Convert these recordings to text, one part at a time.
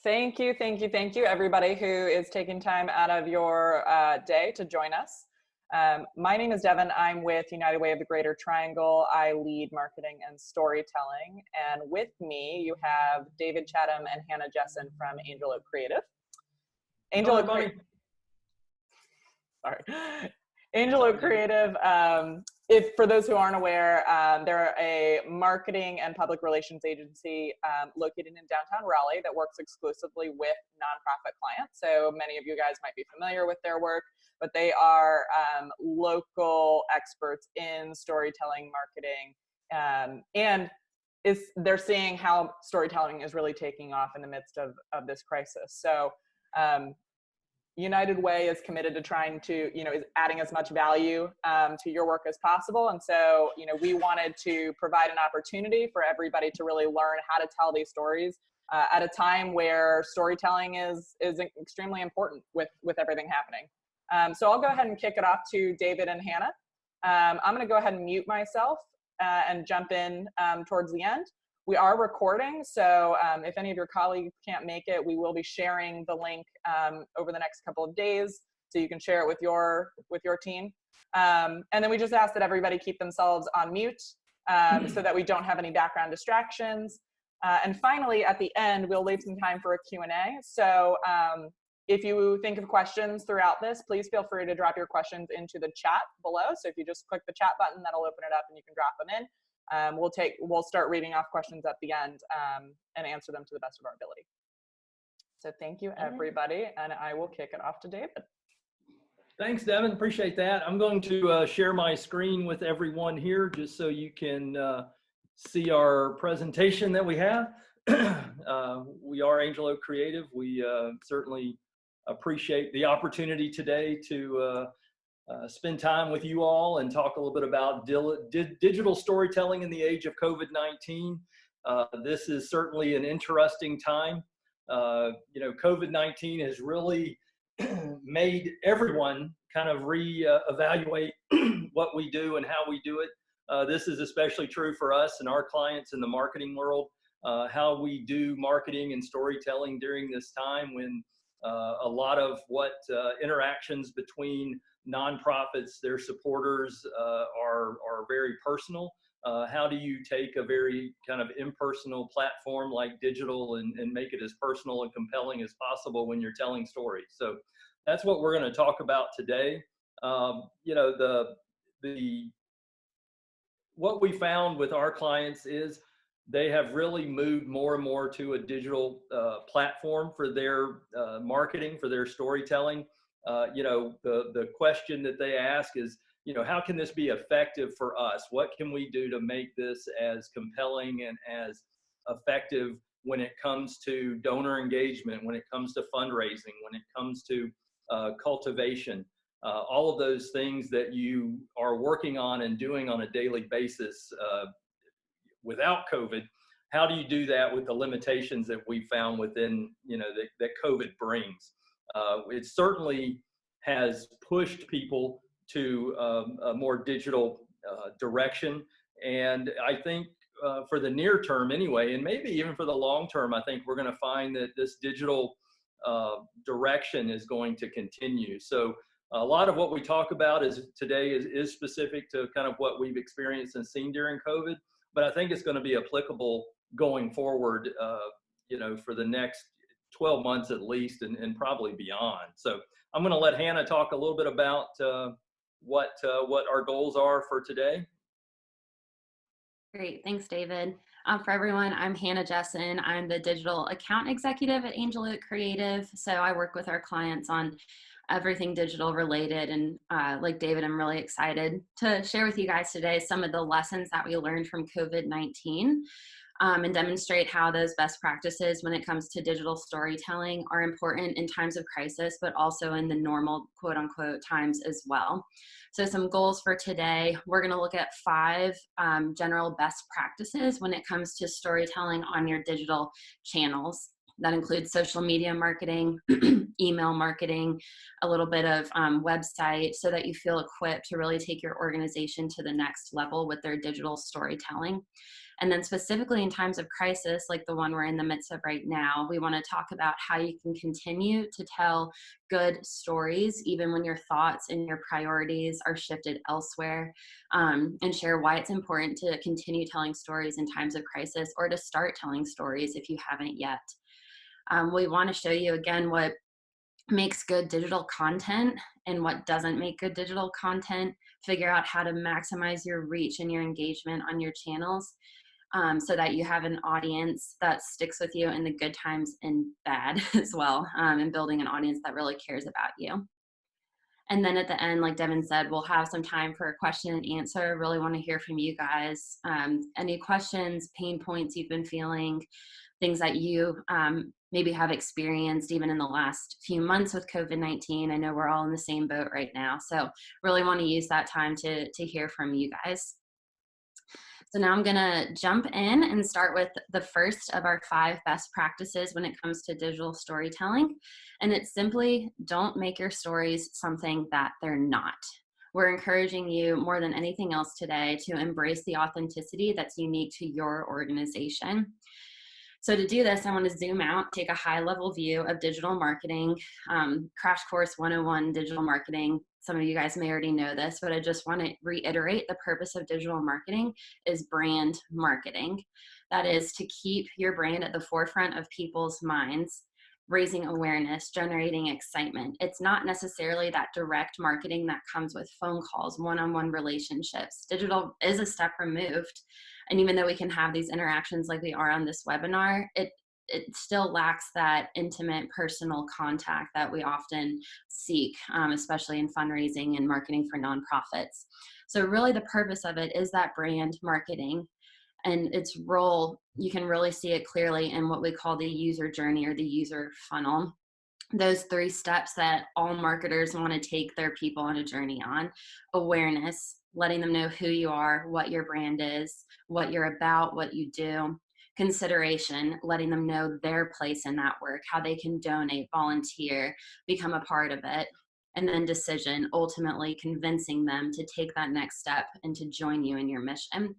Thank you, everybody who is taking time out of your day to join us. My name is Devin. I'm with United Way of the Greater Triangle. I lead marketing and storytelling. And with me, you have David Chatham and Hannah Jessen from Angel Oak Creative. Angel Oak Creative, if for those who aren't aware, they're a marketing and public relations agency located in downtown Raleigh that works exclusively with nonprofit clients. So many of you guys might be familiar with their work, but they are local experts in storytelling, marketing, and they're seeing how storytelling is really taking off in the midst of this crisis. So United Way is committed to trying to, is adding as much value to your work as possible. And so, we wanted to provide an opportunity for everybody to really learn how to tell these stories at a time where storytelling is extremely important with everything happening. So I'll go ahead and kick it off to David and Hannah. I'm going to go ahead and mute myself and jump in towards the end. We are recording, so if any of your colleagues can't make it, we will be sharing the link over the next couple of days, so you can share it with your team. And then we just ask that everybody keep themselves on mute so that we don't have any background distractions. And finally, at the end, we'll leave some time for a Q&A. So if you think of questions throughout this, please feel free to drop your questions into the chat below. So if you just click the chat button, that'll open it up and you can drop them in. We'll start reading off questions at the end and answer them to the best of our ability. So thank you, everybody, and I will kick it off to David. Thanks, Devin. Appreciate that. I'm going to share my screen with everyone here just so you can see our presentation that we have. We are Angel Oak Creative. We certainly appreciate the opportunity today to spend time with you all and talk a little bit about digital storytelling in the age of COVID-19. This is certainly an interesting time. COVID-19 has really made everyone kind of re-evaluate what we do and how we do it. This is especially true for us and our clients in the marketing world, how we do marketing and storytelling during this time when a lot of what interactions between nonprofits, their supporters are very personal. How do you take a very kind of impersonal platform like digital and make it as personal and compelling as possible when you're telling stories? So that's what we're going to talk about today. What we found with our clients is they have really moved more and more to a digital platform for their marketing, for their storytelling. The question that they ask is, how can this be effective for us? What can we do to make this as compelling and as effective when it comes to donor engagement, when it comes to fundraising, when it comes to cultivation, all of those things that you are working on and doing on a daily basis without COVID? How do you do that with the limitations that we found within, that COVID brings? It certainly has pushed people to a more digital direction. And I think for the near term anyway, and maybe even for the long term, I think we're going to find that this digital direction is going to continue. So a lot of what we talk about today is specific to kind of what we've experienced and seen during COVID, but I think it's going to be applicable going forward, for the next 12 months at least, and probably beyond. So I'm going to let Hannah talk a little bit about what our goals are for today. Great, thanks, David. For everyone, I'm Hannah Jessen. I'm the digital account executive at Angel Oak Creative. So I work with our clients on everything digital related. And like David, I'm really excited to share with you guys today some of the lessons that we learned from COVID-19. And demonstrate how those best practices when it comes to digital storytelling are important in times of crisis, but also in the normal quote unquote times as well. So some goals for today, we're going to look at 5 general best practices when it comes to storytelling on your digital channels. That includes social media marketing, email marketing, a little bit of website, so that you feel equipped to really take your organization to the next level with their digital storytelling. And then specifically in times of crisis, like the one we're in the midst of right now, we want to talk about how you can continue to tell good stories, even when your thoughts and your priorities are shifted elsewhere, and share why it's important to continue telling stories in times of crisis, or to start telling stories if you haven't yet. We want to show you again what makes good digital content and what doesn't make good digital content, figure out how to maximize your reach and your engagement on your channels, so that you have an audience that sticks with you in the good times and bad as well, and building an audience that really cares about you. And then at the end, like Devin said, we'll have some time for a question and answer. Really want to hear from you guys. Any questions, pain points you've been feeling, things that you maybe have experienced even in the last few months with COVID-19. I know we're all in the same boat right now. So really want to use that time to hear from you guys. So now I'm gonna jump in and start with the first of our 5 best practices when it comes to digital storytelling. And it's simply, don't make your stories something that they're not. We're encouraging you more than anything else today to embrace the authenticity that's unique to your organization. So to do this, I want to zoom out, take a high-level view of digital marketing, Crash Course 101 digital marketing. Some of you guys may already know this, but I just want to reiterate the purpose of digital marketing is brand marketing. That is to keep your brand at the forefront of people's minds, raising awareness, generating excitement. It's not necessarily that direct marketing that comes with phone calls, one-on-one relationships. Digital is a step removed. And even though we can have these interactions like we are on this webinar, it still lacks that intimate personal contact that we often seek, especially in fundraising and marketing for nonprofits. So really the purpose of it is that brand marketing. And its role, you can really see it clearly in what we call the user journey or the user funnel. Those 3 steps that all marketers want to take their people on a journey on. Awareness, letting them know who you are, what your brand is, what you're about, what you do. Consideration, letting them know their place in that work, how they can donate, volunteer, become a part of it. And then decision, ultimately convincing them to take that next step and to join you in your mission.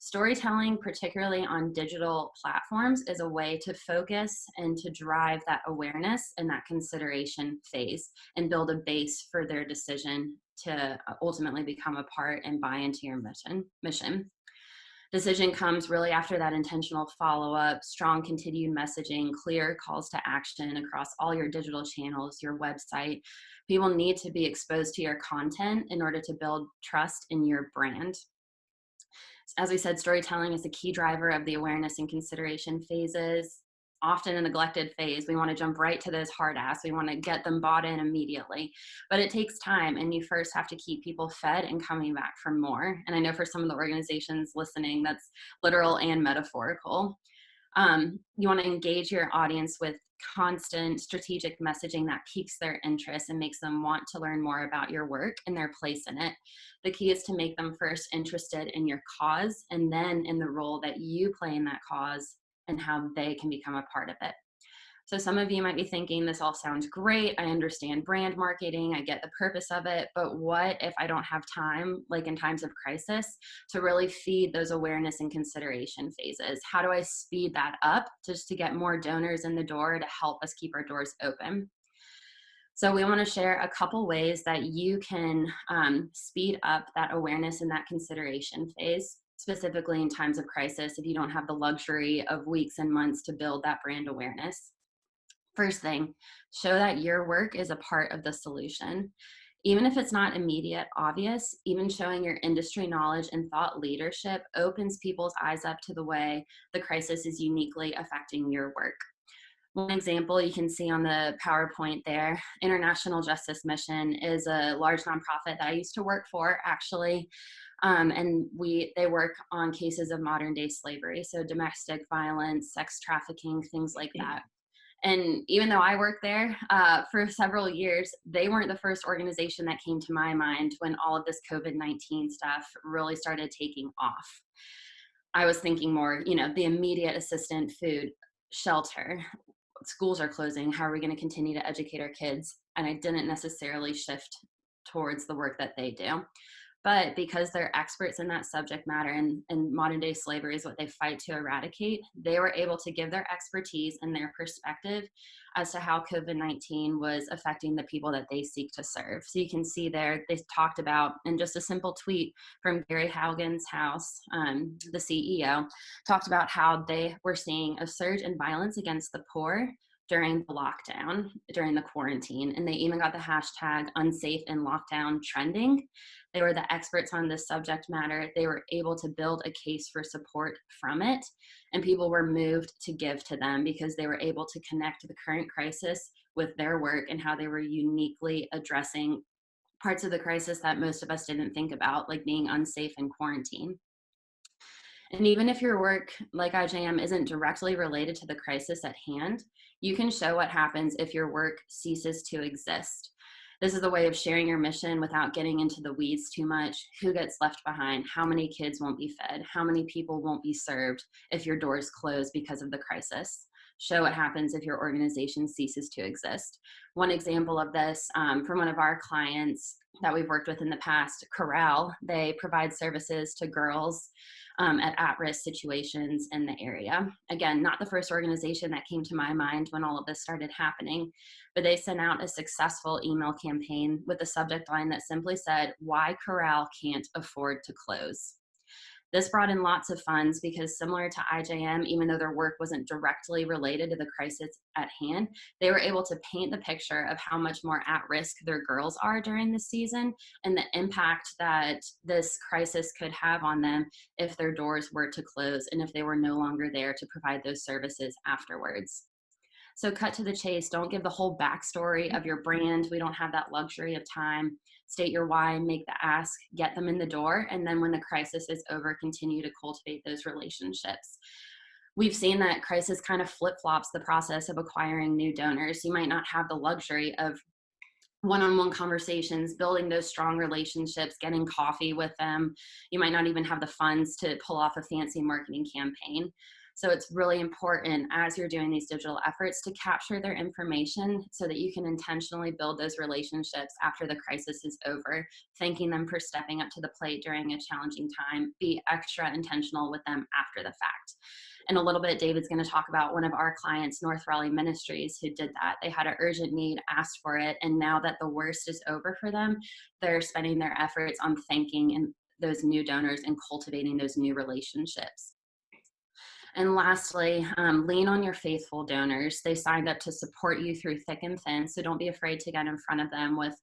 Storytelling, particularly on digital platforms, is a way to focus and to drive that awareness and that consideration phase and build a base for their decision to ultimately become a part and buy into your mission. Decision comes really after that intentional follow-up, strong continued messaging, clear calls to action across all your digital channels, your website. People need to be exposed to your content in order to build trust in your brand. As we said, storytelling is a key driver of the awareness and consideration phases. Often a neglected phase. We want to jump right to those hard asks. We want to get them bought in immediately. But it takes time, and you first have to keep people fed and coming back for more. And I know for some of the organizations listening, that's literal and metaphorical. You want to engage your audience with constant strategic messaging that piques their interest and makes them want to learn more about your work and their place in it. The key is to make them first interested in your cause and then in the role that you play in that cause and how they can become a part of it. So some of you might be thinking, this all sounds great. I understand brand marketing. I get the purpose of it. But what if I don't have time, like in times of crisis, to really feed those awareness and consideration phases? How do I speed that up just to get more donors in the door to help us keep our doors open? So we want to share a couple ways that you can speed up that awareness and that consideration phase, specifically in times of crisis, if you don't have the luxury of weeks and months to build that brand awareness. First thing, show that your work is a part of the solution. Even if it's not immediate, obvious, even showing your industry knowledge and thought leadership opens people's eyes up to the way the crisis is uniquely affecting your work. One example you can see on the PowerPoint there, International Justice Mission is a large nonprofit that I used to work for, actually. And they work on cases of modern day slavery, so domestic violence, sex trafficking, things like that. And even though I worked there for several years, they weren't the first organization that came to my mind when all of this COVID-19 stuff really started taking off. I was thinking more, the immediate assistance, food, shelter. schools are closing. How are we going to continue to educate our kids? And I didn't necessarily shift towards the work that they do. But because they're experts in that subject matter, and modern day slavery is what they fight to eradicate, they were able to give their expertise and their perspective as to how COVID-19 was affecting the people that they seek to serve. So you can see there, they talked about, in just a simple tweet from Gary Haugen's house, the CEO, talked about how they were seeing a surge in violence against the poor during the lockdown, during the quarantine. And they even got the hashtag unsafe in lockdown trending. They were the experts on this subject matter. They were able to build a case for support from it. And people were moved to give to them because they were able to connect the current crisis with their work and how they were uniquely addressing parts of the crisis that most of us didn't think about, like being unsafe in quarantine. And even if your work, like IJM, isn't directly related to the crisis at hand, you can show what happens if your work ceases to exist. This is a way of sharing your mission without getting into the weeds too much. Who gets left behind? How many kids won't be fed? How many people won't be served if your doors close because of the crisis? Show what happens if your organization ceases to exist. One example of this from one of our clients that we've worked with in the past, Corral, they provide services to girls at-risk situations in the area. Again, not the first organization that came to my mind when all of this started happening, but they sent out a successful email campaign with a subject line that simply said, "Why Corral can't afford to close." This brought in lots of funds because, similar to IJM, even though their work wasn't directly related to the crisis at hand, they were able to paint the picture of how much more at risk their girls are during the season and the impact that this crisis could have on them if their doors were to close and if they were no longer there to provide those services afterwards. So cut to the chase. Don't give the whole backstory of your brand. We don't have that luxury of time. State your why, make the ask, get them in the door, and then when the crisis is over, continue to cultivate those relationships. We've seen that crisis kind of flip-flops the process of acquiring new donors. You might not have the luxury of one-on-one conversations, building those strong relationships, getting coffee with them. You might not even have the funds to pull off a fancy marketing campaign. So it's really important as you're doing these digital efforts to capture their information so that you can intentionally build those relationships after the crisis is over, thanking them for stepping up to the plate during a challenging time. Be extra intentional with them after the fact. In a little bit, David's going to talk about one of our clients, North Raleigh Ministries, who did that. They had an urgent need, asked for it, and now that the worst is over for them, they're spending their efforts on thanking those new donors and cultivating those new relationships. And lastly, lean on your faithful donors. They signed up to support you through thick and thin, so don't be afraid to get in front of them with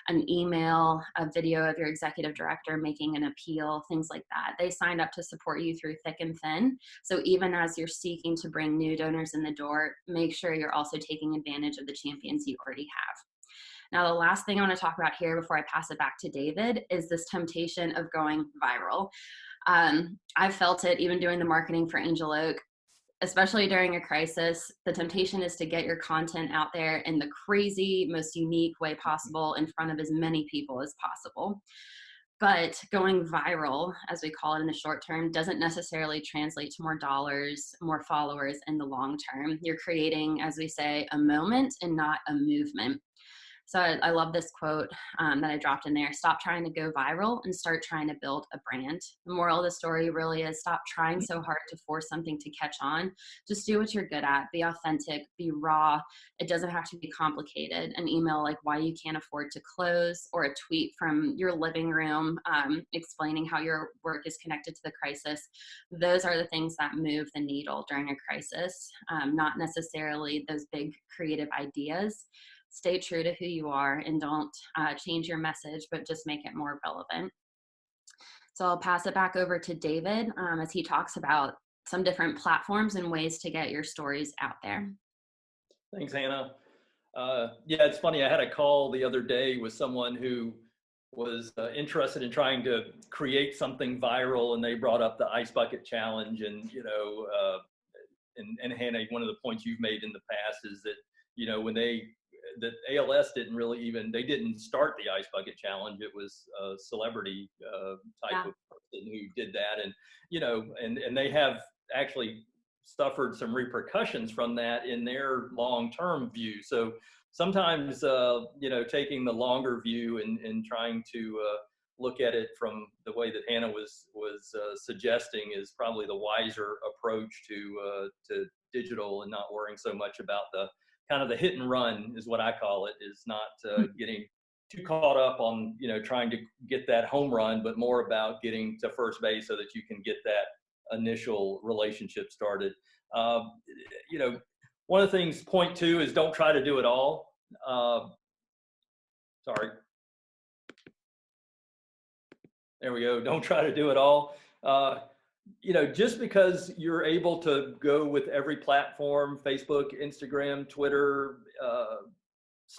an email, a video of your executive director making an appeal, things like that. They signed up to support you through thick and thin, so even as you're seeking to bring new donors in the door, make sure you're also taking advantage of the champions you already have. Now, the last thing I want to talk about here before I pass it back to David is this temptation of going viral. I've felt it even doing the marketing for Angel Oak, especially during a crisis. The temptation is to get your content out there in the crazy, most unique way possible in front of as many people as possible. But going viral, as we call it in the short term, doesn't necessarily translate to more dollars, more followers in the long term. You're creating, as we say, a moment and not a movement. So I love this quote that I dropped in there. Stop trying to go viral and start trying to build a brand. The moral of the story really is stop trying so hard to force something to catch on. Just do what you're good at. Be authentic, be raw. It doesn't have to be complicated. An email like why you can't afford to close, or a tweet from your living room explaining how your work is connected to the crisis. Those are the things that move the needle during a crisis, not necessarily those big creative ideas. Stay true to who you are and don't change your message, but just make it more relevant. So I'll pass it back over to David as he talks about some different platforms and ways to get your stories out there. Thanks, Hannah. Yeah, it's funny. I had a call the other day with someone who was interested in trying to create something viral, and they brought up the Ice Bucket Challenge. And, you know, and Hannah, one of the points you've made in the past is that, you know, when the ALS didn't really they didn't start the Ice Bucket Challenge. It was a celebrity type of person who did that. And, you know, and they have actually suffered some repercussions from that in their long-term view. So sometimes, taking the longer view and trying to look at it from the way that Hannah was suggesting is probably the wiser approach to digital, and not worrying so much about the kind of the hit and run is what I call it, is not getting too caught up on, trying to get that home run, but more about getting to first base so that you can get that initial relationship started. One of the things, point two, is don't try to do it all. Sorry. There we go. Don't try to do it all. Just because you're able to go with every platform, Facebook, Instagram, Twitter,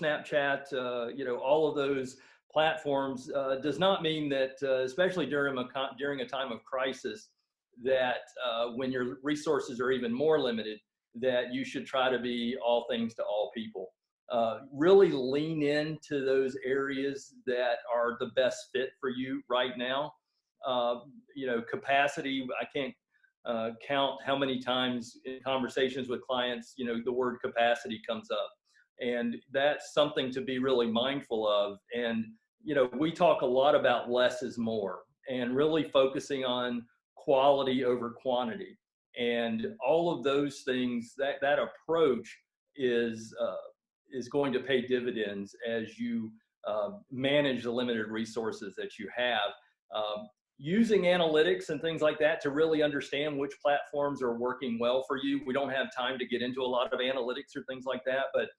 Snapchat, all of those platforms, does not mean that, especially during a time of crisis, that when your resources are even more limited, that you should try to be all things to all people. Really lean into those areas that are the best fit for you right now. Capacity, I can't count how many times in conversations with clients, the word capacity comes up. And that's something to be really mindful of. And, we talk a lot about less is more, and really focusing on quality over quantity. And all of those things, that approach is going to pay dividends as you manage the limited resources that you have. Using analytics and things like that to really understand which platforms are working well for you. We don't have time to get into a lot of analytics or things like that, but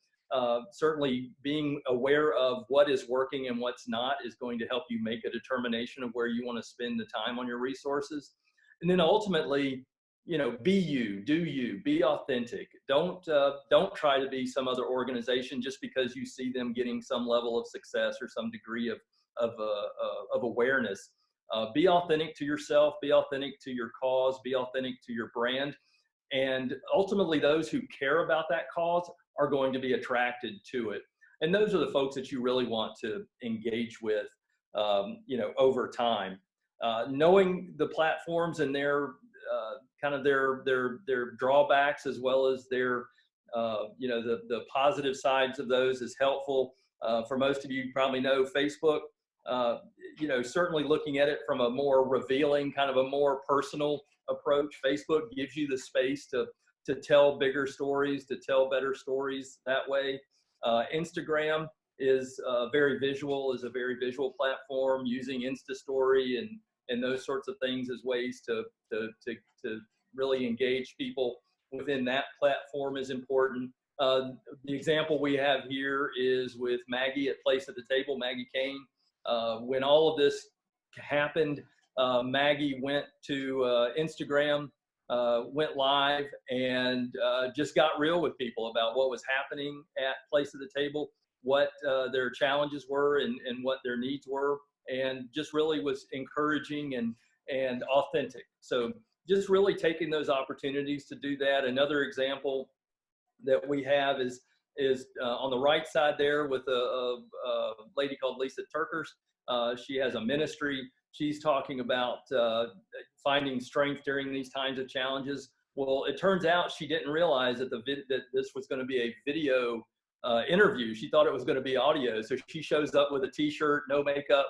certainly being aware of what is working and what's not is going to help you make a determination of where you want to spend the time on your resources. And then ultimately, be you, do you, be authentic. Don't try to be some other organization just because you see them getting some level of success or some degree of awareness. Be authentic to yourself, be authentic to your cause, be authentic to your brand. And ultimately, those who care about that cause are going to be attracted to it. And those are the folks that you really want to engage with, over time. Knowing the platforms and their kind of their drawbacks, as well as their the positive sides of those, is helpful. For most of you probably know Facebook. Certainly looking at it from a more revealing, kind of a more personal approach. Facebook gives you the space to tell bigger stories, to tell better stories that way. Instagram is a very visual platform, using Insta Story and those sorts of things as ways to really engage people within that platform is important. The example we have here is with Maggie at Place at the Table, Maggie Kane. When all of this happened, Maggie went to Instagram, went live, and just got real with people about what was happening at Place at the Table, what their challenges were and what their needs were, and just really was encouraging and authentic. So just really taking those opportunities to do that. Another example that we have is on the right side there with a lady called Lisa Turkers. She has a ministry. She's talking about finding strength during these times of challenges. Well, it turns out she didn't realize that that this was going to be a video interview. She thought it was going to be audio. So she shows up with a t-shirt, no makeup,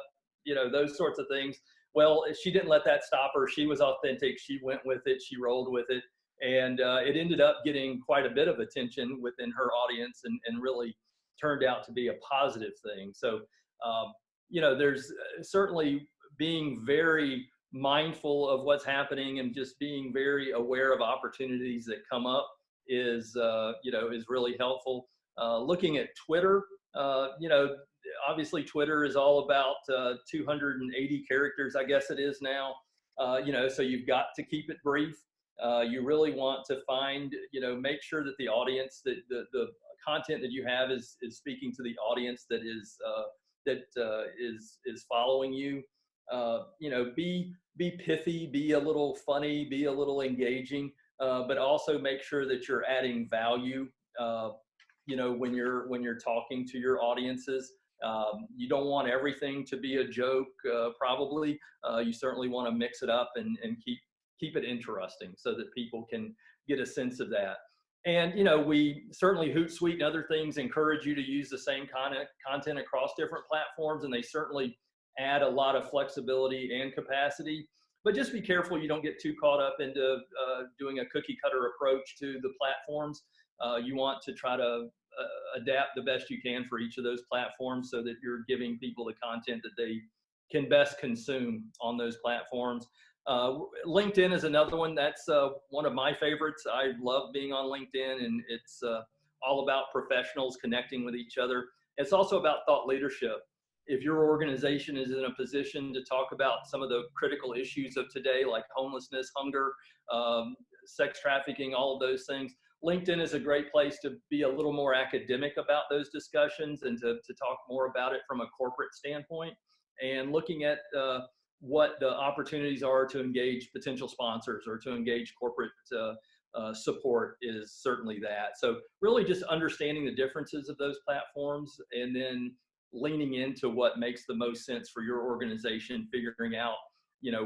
those sorts of things. Well, she didn't let that stop her. She was authentic. She went with it. She rolled with it. And it ended up getting quite a bit of attention within her audience, and really turned out to be a positive thing. So, there's certainly being very mindful of what's happening and just being very aware of opportunities that come up is really helpful. Looking at Twitter, obviously Twitter is all about 280 characters, I guess it is now. So you've got to keep it brief. You really want to find, make sure that the audience, that the content that you have is speaking to the audience that is following you. Be pithy, be a little funny, be a little engaging, but also make sure that you're adding value. When you're talking to your audiences, you don't want everything to be a joke. Probably, you certainly want to mix it up and keep keep it interesting so that people can get a sense of that. And, we certainly Hootsuite and other things encourage you to use the same content across different platforms, and they certainly add a lot of flexibility and capacity. But just be careful you don't get too caught up into doing a cookie cutter approach to the platforms. You want to try to adapt the best you can for each of those platforms so that you're giving people the content that they can best consume on those platforms. LinkedIn is another one. That's one of my favorites. I love being on LinkedIn, and it's all about professionals connecting with each other. It's also about thought leadership. If your organization is in a position to talk about some of the critical issues of today, like homelessness, hunger, sex trafficking, all of those things, LinkedIn is a great place to be a little more academic about those discussions and to talk more about it from a corporate standpoint, and looking at what the opportunities are to engage potential sponsors or to engage corporate support is certainly that. So really just understanding the differences of those platforms and then leaning into what makes the most sense for your organization, figuring out,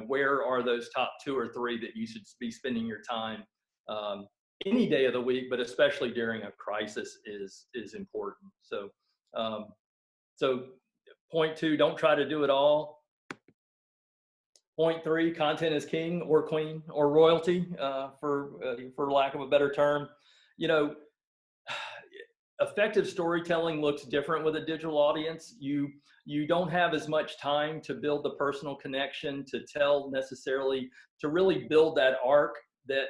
where are those top 2 or 3 that you should be spending your time any day of the week, but especially during a crisis is important. So, so point 2, don't try to do it all. Point 3, content is king or queen or royalty, for lack of a better term. Effective storytelling looks different with a digital audience. You don't have as much time to build the personal connection, to tell necessarily, to really build that arc that,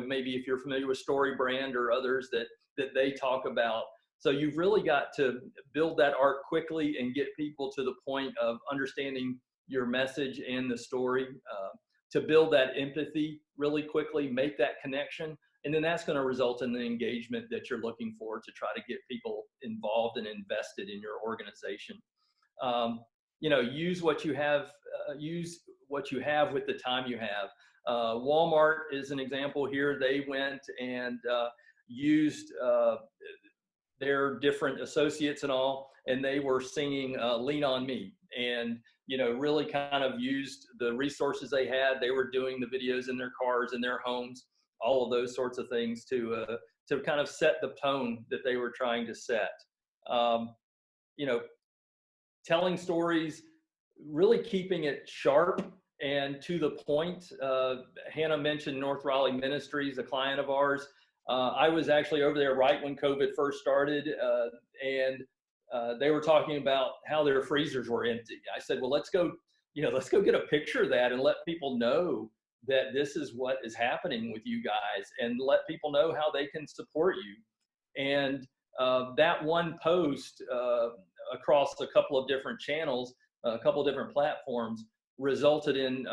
maybe if you're familiar with StoryBrand or others that they talk about. So you've really got to build that arc quickly and get people to the point of understanding your message and the story, to build that empathy really quickly, make that connection. And then that's going to result in the engagement that you're looking for to try to get people involved and invested in your organization. Use what you have, with the time you have. Walmart is an example here. They went and used their different associates and all, and they were singing Lean on Me, and really kind of used the resources they had. They were doing the videos in their cars, in their homes, all of those sorts of things to kind of set the tone that they were trying to set. Telling stories, really keeping it sharp and to the point. Hannah mentioned North Raleigh Ministries, a client of ours. I was actually over there right when COVID first started, and they were talking about how their freezers were empty. I said, well, let's go get a picture of that and let people know that this is what is happening with you guys, and let people know how they can support you. And that one post across a couple of different channels, a couple of different platforms, resulted in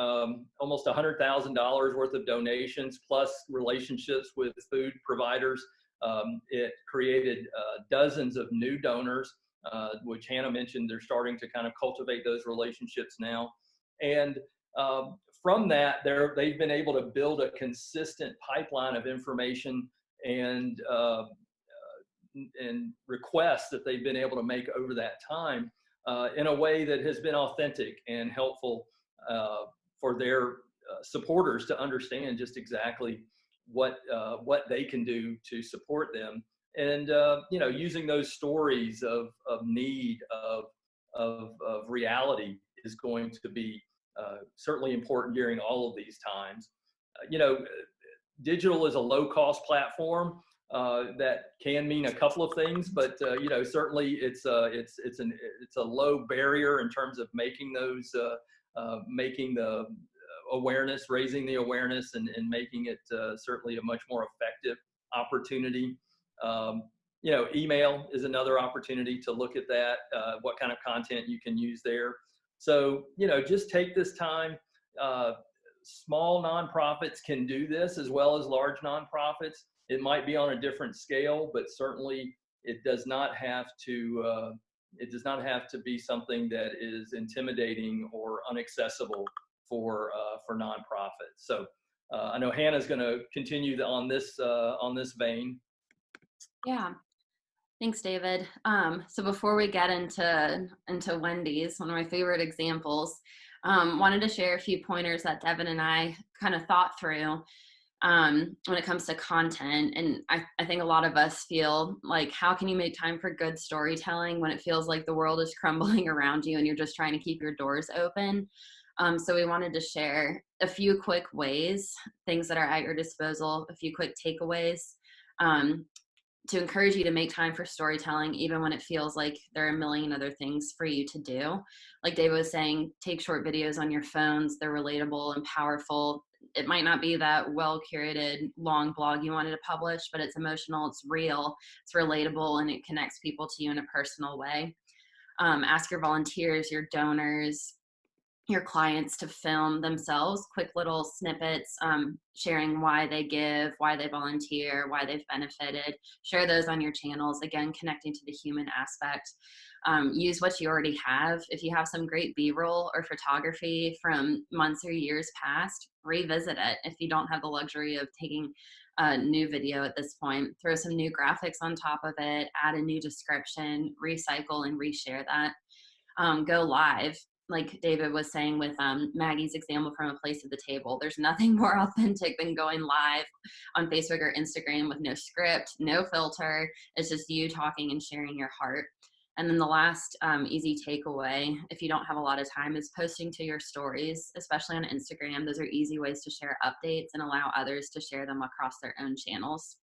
almost $100,000 worth of donations, plus relationships with food providers. It created dozens of new donors, which Hannah mentioned. They're starting to kind of cultivate those relationships now. And from that, they've been able to build a consistent pipeline of information and requests that they've been able to make over that time in a way that has been authentic and helpful for their supporters to understand just exactly what they can do to support them. And using those stories of need, of reality is going to be certainly important during all of these times. Digital is a low-cost platform. That can mean a couple of things, but certainly it's a low barrier in terms of making the awareness, raising the awareness, and making it certainly a much more effective opportunity. Email is another opportunity to look at that, what kind of content you can use there. So, just take this time. Small nonprofits can do this as well as large nonprofits. It might be on a different scale, but certainly it does not have to be something that is intimidating or inaccessible for nonprofits. So I know Hannah's going to continue on this vein. Yeah. Thanks, David. So before we get into Wendy's, one of my favorite examples, Wanted to share a few pointers that Devin and I kind of thought through when it comes to content. And I think a lot of us feel like, how can you make time for good storytelling when it feels like the world is crumbling around you and you're just trying to keep your doors open? So we wanted to share a few quick ways, things that are at your disposal, a few quick takeaways um, to encourage you to make time for storytelling, even when it feels like there are a million other things for you to do. Like David was saying, take short videos on your phones. They're relatable and powerful. It might not be that well curated long blog you wanted to publish, but it's emotional, it's real, it's relatable, and it connects people to you in a personal way. Ask your volunteers, your donors, your clients to film themselves quick little snippets, sharing why they give, why they volunteer, why they've benefited. Share those on your channels, again connecting to the human aspect. Use what you already have. If you have some great b-roll or photography from months or years past, revisit it. If you don't have the luxury of taking a new video at this point, throw some new graphics on top of it, add a new description, recycle and reshare that. Go live. Like David was saying with Maggie's example from A Place at the Table, there's nothing more authentic than going live on Facebook or Instagram with no script, no filter. It's just you talking and sharing your heart. And then the last easy takeaway, if you don't have a lot of time, is posting to your stories, especially on Instagram. Those are easy ways to share updates and allow others to share them across their own channels.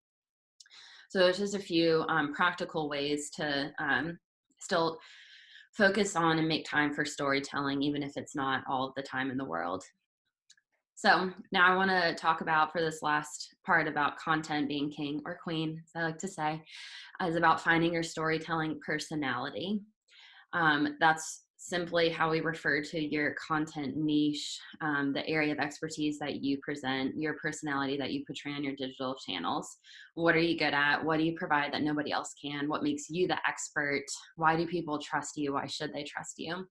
So there's just a few practical ways to still focus on and make time for storytelling, even if it's not all of the time in the world. So now I want to talk about, for this last part, about content being king or queen, as I like to say, is about finding your storytelling personality. That's simply how we refer to your content niche, the area of expertise that you present, your personality that you portray on your digital channels. What are you good at? What do you provide that nobody else can? What makes you the expert? Why do people trust you? Why should they trust you?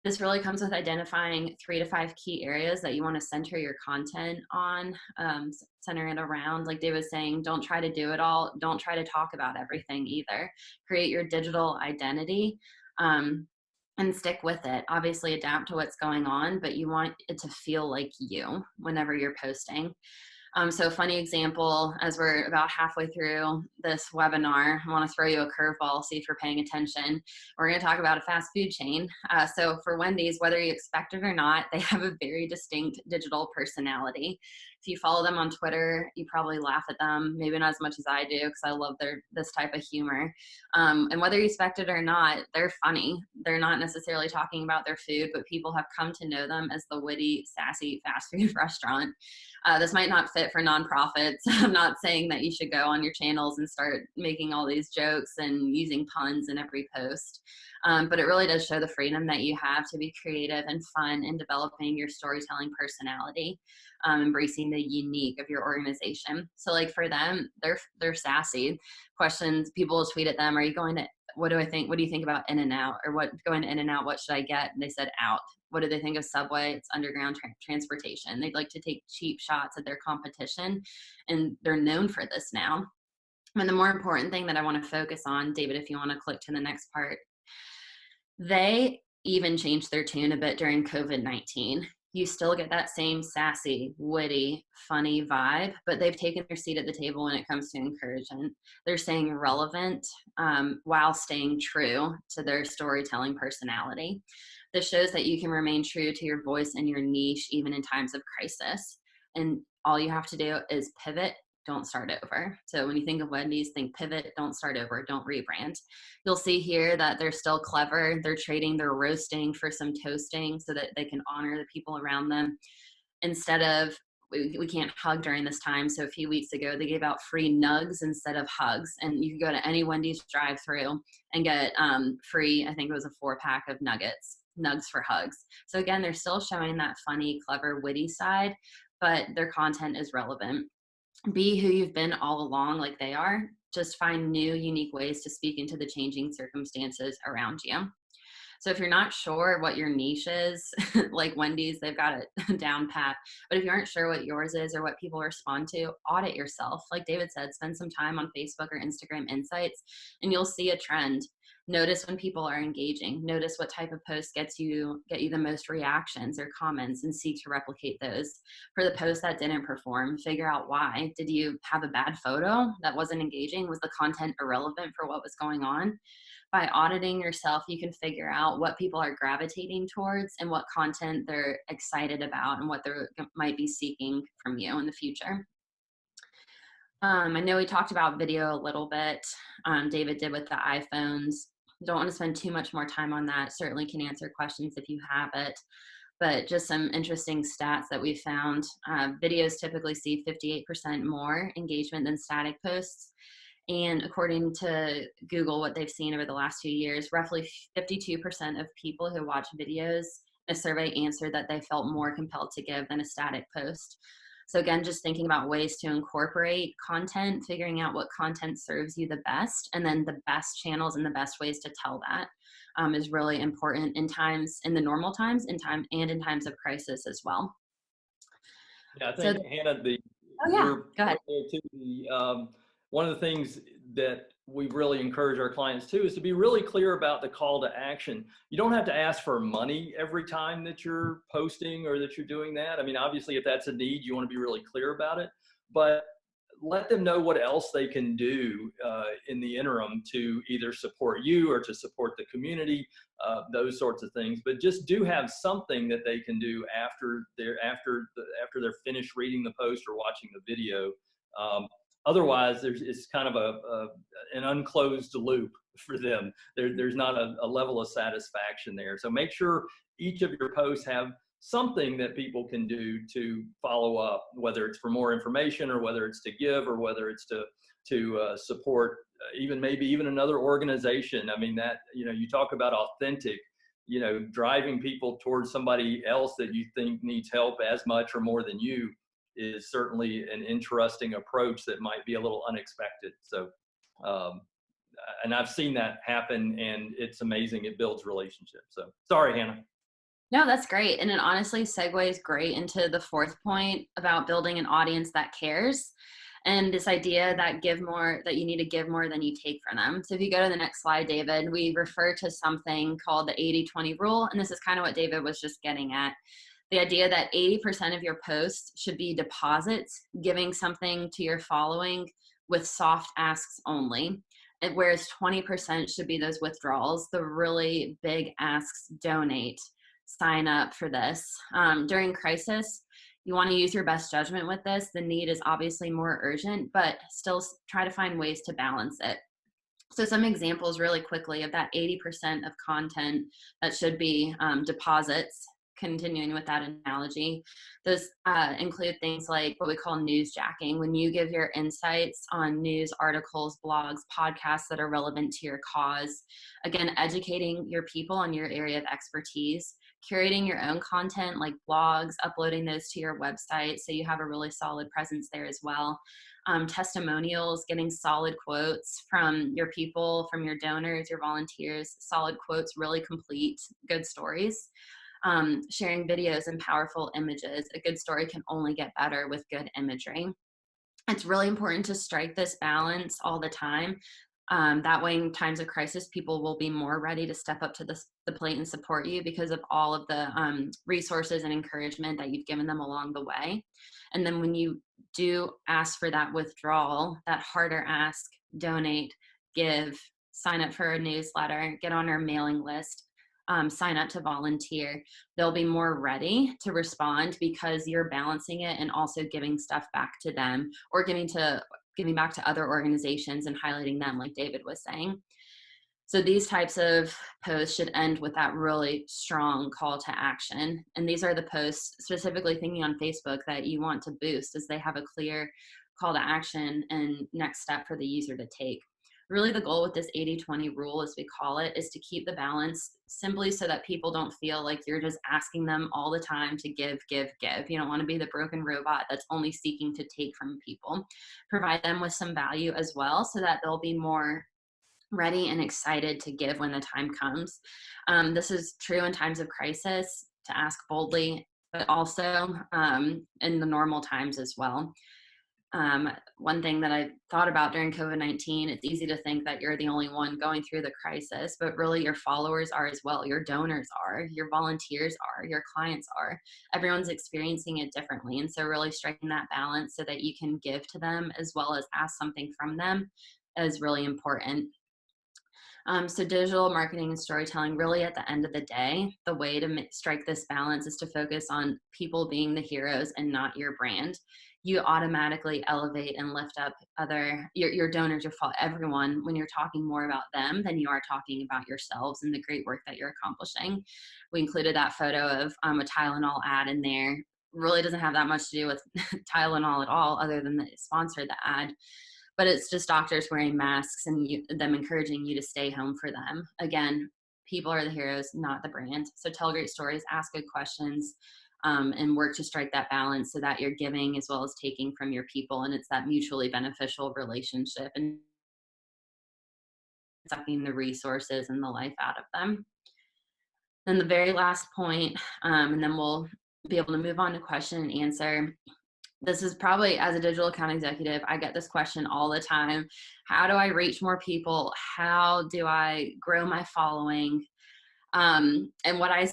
This really comes with identifying 3 to 5 key areas that you want to center your content on, center it around. Like Dave was saying, don't try to do it all. Don't try to talk about everything either. Create your digital identity. And stick with it. Obviously adapt to what's going on, but you want it to feel like you whenever you're posting. So a funny example, as we're about halfway through this webinar, I want to throw you a curveball, see if you're paying attention. We're going to talk about a fast food chain. So for Wendy's, whether you expect it or not, they have a very distinct digital personality. If you follow them on Twitter, you probably laugh at them, maybe not as much as I do, because I love this type of humor. And whether you expect it or not, they're funny. They're not necessarily talking about their food, but people have come to know them as the witty, sassy fast food restaurant. This might not fit for nonprofits. I'm not saying that you should go on your channels and start making all these jokes and using puns in every post. But it really does show the freedom that you have to be creative and fun in developing your storytelling personality, embracing the unique of your organization. So like for them, they're sassy. Questions, people will tweet at them, are you going to, what do you think about In-N-Out? Or what, going to In-N-Out, what should I get? And they said out. What do they think of Subway? It's underground transportation. They'd like to take cheap shots at their competition, and they're known for this now. And the more important thing that I want to focus on, David, if you want to click to the next part, they even changed their tune a bit during COVID-19. You still get that same sassy, witty, funny vibe, but they've taken their seat at the table when it comes to encouragement. They're staying relevant while staying true to their storytelling personality. This shows that you can remain true to your voice and your niche even in times of crisis. And all you have to do is pivot, don't start over. So when you think of Wendy's, think pivot, don't start over, don't rebrand. You'll see here that they're still clever. They're trading their roasting for some toasting so that they can honor the people around them. Instead of, we can't hug during this time. So a few weeks ago, they gave out free nugs instead of hugs. And you can go to any Wendy's drive-through and get free, I think it was a 4-pack of nugs for hugs. So again, they're still showing that funny, clever, witty side, but their content is relevant. Be who you've been all along, like they are. Just find new, unique ways to speak into the changing circumstances around you. So if you're not sure what your niche is, like Wendy's, they've got it down pat. But if you aren't sure what yours is or what people respond to, audit yourself. Like David said, spend some time on Facebook or Instagram Insights, and you'll see a trend. Notice when people are engaging. Notice what type of post get you the most reactions or comments, and seek to replicate those. For the posts that didn't perform, figure out why. Did you have a bad photo that wasn't engaging? Was the content irrelevant for what was going on? By auditing yourself, you can figure out what people are gravitating towards and what content they're excited about and what they might be seeking from you in the future. I know we talked about video a little bit. David did with the iPhones. Don't want to spend too much more time on that. Certainly can answer questions if you have it. But just some interesting stats that we found. Videos typically see 58% more engagement than static posts. And according to Google, what they've seen over the last few years, roughly 52% of people who watch videos in a survey answered that they felt more compelled to give than a static post. So again, just thinking about ways to incorporate content, figuring out what content serves you the best, and then the best channels and the best ways to tell that is really important in the normal times, in times of crisis as well. Yeah, I think Hannah, oh yeah, go ahead. One of the things that we really encourage our clients too is to be really clear about the call to action. You don't have to ask for money every time that you're posting or that you're doing that. I mean, obviously, if that's a need, you want to be really clear about it, but let them know what else they can do in the interim to either support you or to support the community, those sorts of things. But just do have something that they can do after they're finished reading the post or watching the video. Otherwise, it's kind of an unclosed loop for them. There's not a level of satisfaction there. So make sure each of your posts have something that people can do to follow up, whether it's for more information or whether it's to give or whether it's to support maybe even another organization. I mean, that, you talk about authentic, driving people towards somebody else that you think needs help as much or more than you is certainly an interesting approach that might be a little unexpected. So, and I've seen that happen, and it's amazing. It builds relationships. So sorry, Hannah. No, that's great. And it honestly segues great into the fourth point about building an audience that cares. And this idea that you need to give more than you take from them. So if you go to the next slide, David, we refer to something called the 80-20 rule. And this is kind of what David was just getting at. The idea that 80% of your posts should be deposits, giving something to your following with soft asks only. Whereas 20% should be those withdrawals, the really big asks: donate, sign up for this. During crisis, you want to use your best judgment with this. The need is obviously more urgent, but still try to find ways to balance it. So some examples really quickly of that 80% of content that should be deposits, continuing with that analogy. Those include things like what we call newsjacking. When you give your insights on news articles, blogs, podcasts that are relevant to your cause, again, educating your people on your area of expertise, curating your own content like blogs, uploading those to your website so you have a really solid presence there as well. Testimonials, getting solid quotes from your people, from your donors, your volunteers, solid quotes, really complete, good stories. Sharing videos and powerful images. A good story can only get better with good imagery. It's really important to strike this balance all the time. That way, in times of crisis, people will be more ready to step up to the plate and support you because of all of the resources and encouragement that you've given them along the way. And then when you do ask for that withdrawal, that harder ask, donate, give, sign up for a newsletter, get on our mailing list, sign up to volunteer, they'll be more ready to respond because you're balancing it and also giving stuff back to them, or giving back to other organizations and highlighting them, like David was saying. So these types of posts should end with that really strong call to action. And these are the posts, specifically thinking on Facebook, that you want to boost, as they have a clear call to action and next step for the user to take. Really, the goal with this 80-20 rule, as we call it, is to keep the balance, simply so that people don't feel like you're just asking them all the time to give, give, give. You don't want to be the broken robot that's only seeking to take from people. Provide them with some value as well, so that they'll be more ready and excited to give when the time comes. This is true in times of crisis, to ask boldly, but also in the normal times as well. One thing that I thought about during COVID-19, it's easy to think that you're the only one going through the crisis, but really your followers are as well. Your donors are, your volunteers are, your clients are. Everyone's experiencing it differently. And so really striking that balance so that you can give to them as well as ask something from them is really important. So digital marketing and storytelling, really at the end of the day, the way to strike this balance is to focus on people being the heroes and not your brand. You automatically elevate and lift up your donors, everyone, when you're talking more about them than you are talking about yourselves and the great work that you're accomplishing. We included that photo of a Tylenol ad in there. Really doesn't have that much to do with Tylenol at all, other than the sponsor the ad. But it's just doctors wearing masks and them encouraging you to stay home for them. Again, people are the heroes, not the brand. So tell great stories, ask good questions, and work to strike that balance so that you're giving as well as taking from your people. And it's that mutually beneficial relationship and sucking the resources and the life out of them. Then the very last point, and then we'll be able to move on to question and answer. This is probably, as a digital account executive, I get this question all the time. How do I reach more people? How do I grow my following? And what I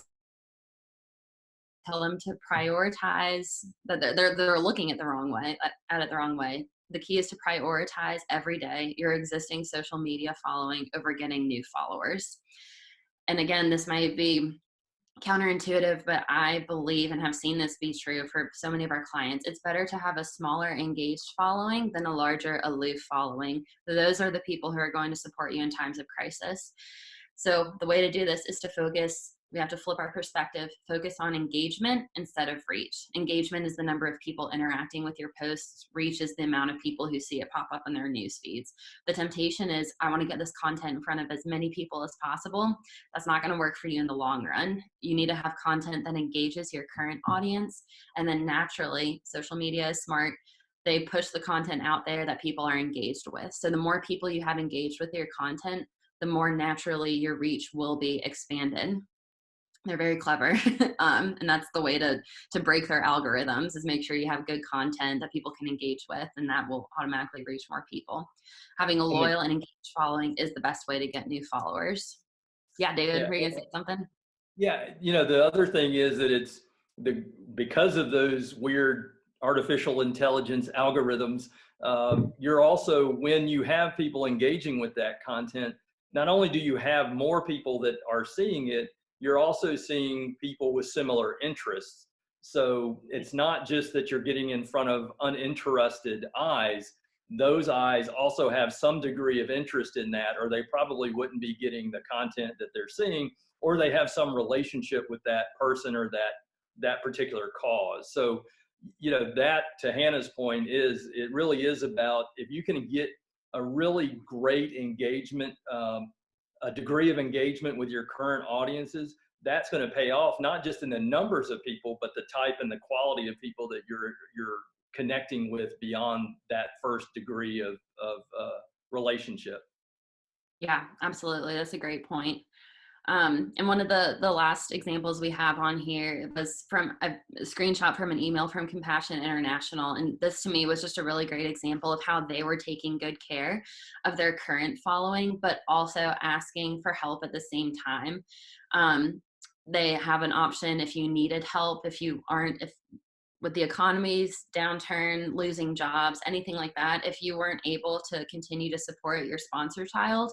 tell them to prioritize, that they're looking at it the wrong way. The key is to prioritize every day your existing social media following over getting new followers. And again, this might be counterintuitive, but I believe and have seen this be true for so many of our clients. It's better to have a smaller engaged following than a larger aloof following. Those are the people who are going to support you in times of crisis. So the way to do this is to focus. We have to flip our perspective, focus on engagement instead of reach. Engagement is the number of people interacting with your posts. Reach is the amount of people who see it pop up in their news feeds. The temptation is, I want to get this content in front of as many people as possible. That's not going to work for you in the long run. You need to have content that engages your current audience. And then naturally, social media is smart. They push the content out there that people are engaged with. So the more people you have engaged with your content, the more naturally your reach will be expanded. They're very clever. And that's the way to break their algorithms, is make sure you have good content that people can engage with, and that will automatically reach more people. Having a loyal and engaged following is the best way to get new followers. Yeah, David, were you gonna say something? Yeah, the other thing is that because of those weird artificial intelligence algorithms, you're also, when you have people engaging with that content, not only do you have more people that are seeing it, you're also seeing people with similar interests. So it's not just that you're getting in front of uninterested eyes. Those eyes also have some degree of interest in that, or they probably wouldn't be getting the content that they're seeing, or they have some relationship with that person or that particular cause. So, that, to Hannah's point, it really is about, if you can get a really great engagement, a degree of engagement with your current audiences, that's going to pay off, not just in the numbers of people, but the type and the quality of people that you're connecting with beyond that first degree of relationship. Yeah, absolutely. That's a great point. And one of the last examples we have on here was from a screenshot from an email from Compassion International. And this to me was just a really great example of how they were taking good care of their current following, but also asking for help at the same time. They have an option if you needed help, if with the economy's downturn, losing jobs, anything like that, if you weren't able to continue to support your sponsor child,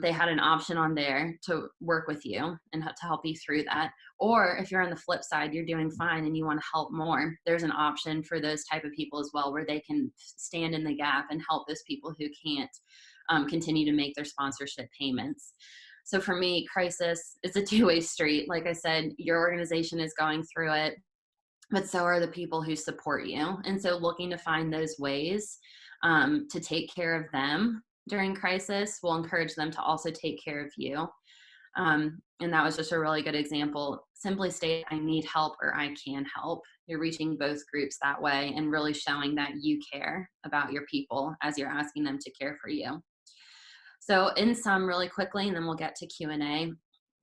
they had an option on there to work with you and to help you through that. Or if you're on the flip side, you're doing fine and you want to help more, there's an option for those type of people as well, where they can stand in the gap and help those people who can't continue to make their sponsorship payments. So for me, crisis is a two-way street. Like I said, your organization is going through it, but so are the people who support you. And so looking to find those ways to take care of them during crisis will encourage them to also take care of you. And that was just a really good example. Simply state, I need help or I can help. You're reaching both groups that way and really showing that you care about your people as you're asking them to care for you. So in sum, really quickly, and then we'll get to Q&A.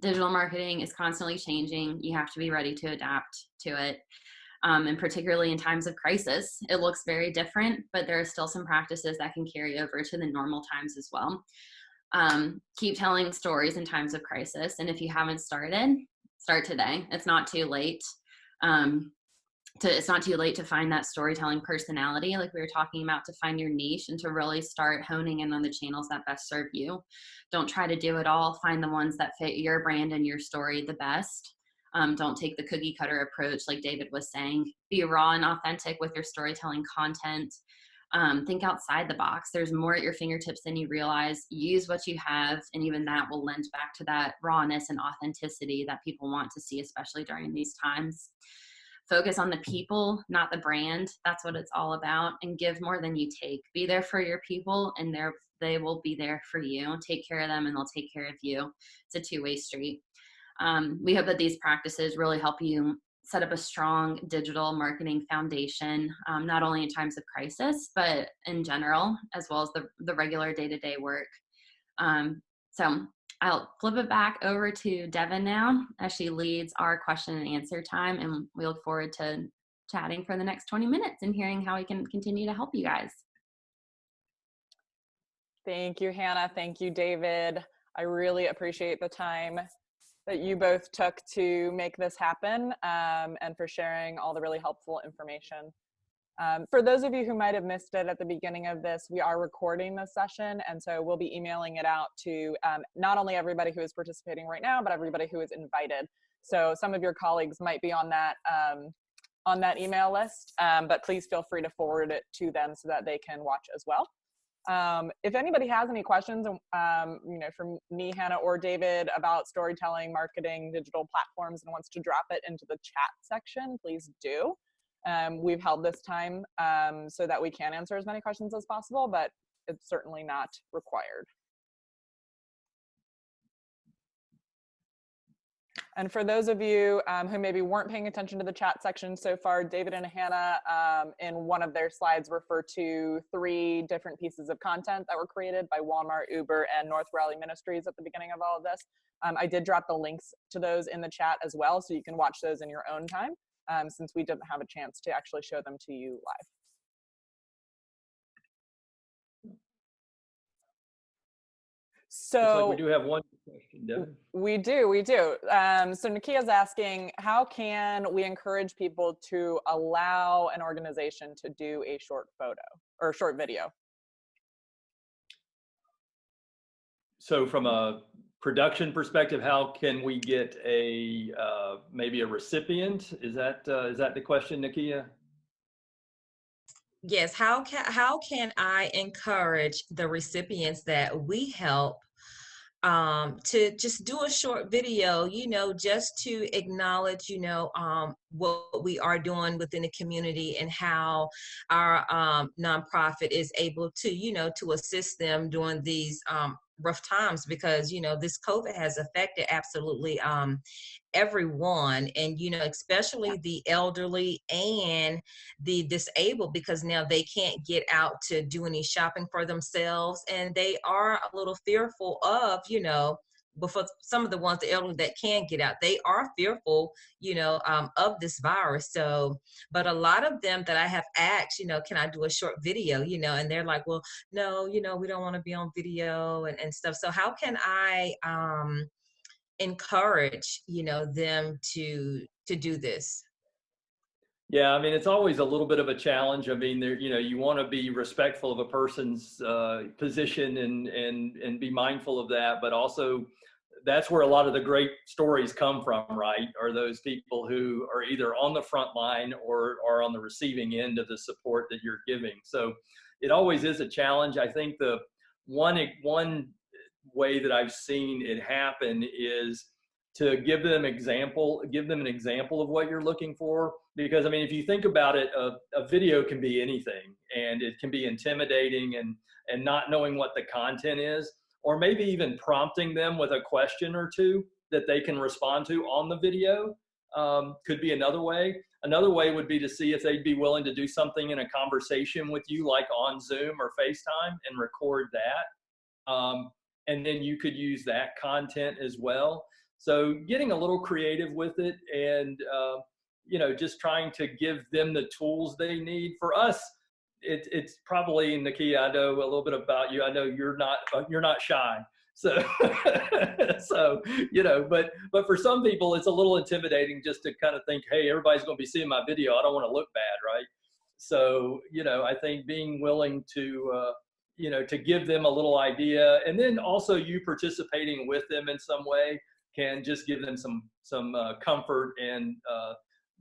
Digital marketing is constantly changing. You have to be ready to adapt to it. And particularly in times of crisis, it looks very different, but there are still some practices that can carry over to the normal times as well. Keep telling stories in times of crisis. And if you haven't started, start today. It's not too late. It's not too late to find that storytelling personality, like we were talking about, to find your niche and to really start honing in on the channels that best serve you. Don't try to do it all. Find the ones that fit your brand and your story the best. Don't take the cookie cutter approach, like David was saying. Be raw and authentic with your storytelling content. Think outside the box. There's more at your fingertips than you realize. Use what you have, and even that will lend back to that rawness and authenticity that people want to see, especially during these times. Focus on the people, not the brand. That's what it's all about. And give more than you take. Be there for your people, and they will be there for you. Take care of them, and they'll take care of you. It's a two-way street. We hope that these practices really help you set up a strong digital marketing foundation, not only in times of crisis, but in general, as well as the regular day-to-day work. So I'll flip it back over to Devin now as she leads our question and answer time, and we look forward to chatting for the next 20 minutes and hearing how we can continue to help you guys. Thank you, Hannah. Thank you, David. I really appreciate the time that you both took to make this happen, and for sharing all the really helpful information. For those of you who might have missed it at the beginning of this, we are recording this session, and so we'll be emailing it out to not only everybody who is participating right now, but everybody who is invited. So some of your colleagues might be on that email list, but please feel free to forward it to them so that they can watch as well. If anybody has any questions, from me, Hannah, or David about storytelling, marketing, digital platforms, and wants to drop it into the chat section, please do. We've held this time so that we can answer as many questions as possible, but it's certainly not required. And for those of you who maybe weren't paying attention to the chat section so far, David and Hannah in one of their slides refer to 3 different pieces of content that were created by Walmart, Uber, and North Raleigh Ministries at the beginning of all of this. I did drop the links to those in the chat as well, so you can watch those in your own time, since we didn't have a chance to actually show them to you live. So looks like we do have one question, Devin. We do. So Nakia's asking, how can we encourage people to allow an organization to do a short photo or short video? So from a production perspective, how can we get a maybe a recipient? Is that the question, Nakia? Yes. How can I encourage the recipients that we help to just do a short video, just to acknowledge, what we are doing within the community and how our nonprofit is able to, to assist them during these rough times, because, this COVID has affected absolutely everyone, and especially the elderly and the disabled, because now they can't get out to do any shopping for themselves, and they are a little fearful of, but for some of the ones, the elderly that can get out, they are fearful, of this virus. So, but a lot of them that I have asked, can I do a short video, and they're like, well, no, we don't want to be on video and stuff. So how can I encourage, them to do this? Yeah, I mean, it's always a little bit of a challenge. I mean, there, you want to be respectful of a person's position and be mindful of that, but also that's where a lot of the great stories come from, right? Are those people who are either on the front line or are on the receiving end of the support that you're giving. So it always is a challenge. I think the one way that I've seen it happen is to give them an example of what you're looking for. Because I mean, if you think about it, a video can be anything, and it can be intimidating and not knowing what the content is, or maybe even prompting them with a question or two that they can respond to on the video could be another way. Another way would be to see if they'd be willing to do something in a conversation with you, like on Zoom or FaceTime, and record that. and then you could use that content as well. So getting a little creative with it, and just trying to give them the tools they need. For us, it's probably, Nakia, I know a little bit about you. I know you're not shy. So, but for some people, it's a little intimidating just to kind of think, hey, everybody's going to be seeing my video. I don't want to look bad, right? So, I think being willing to, to give them a little idea, and then also you participating with them in some way can just give them some comfort and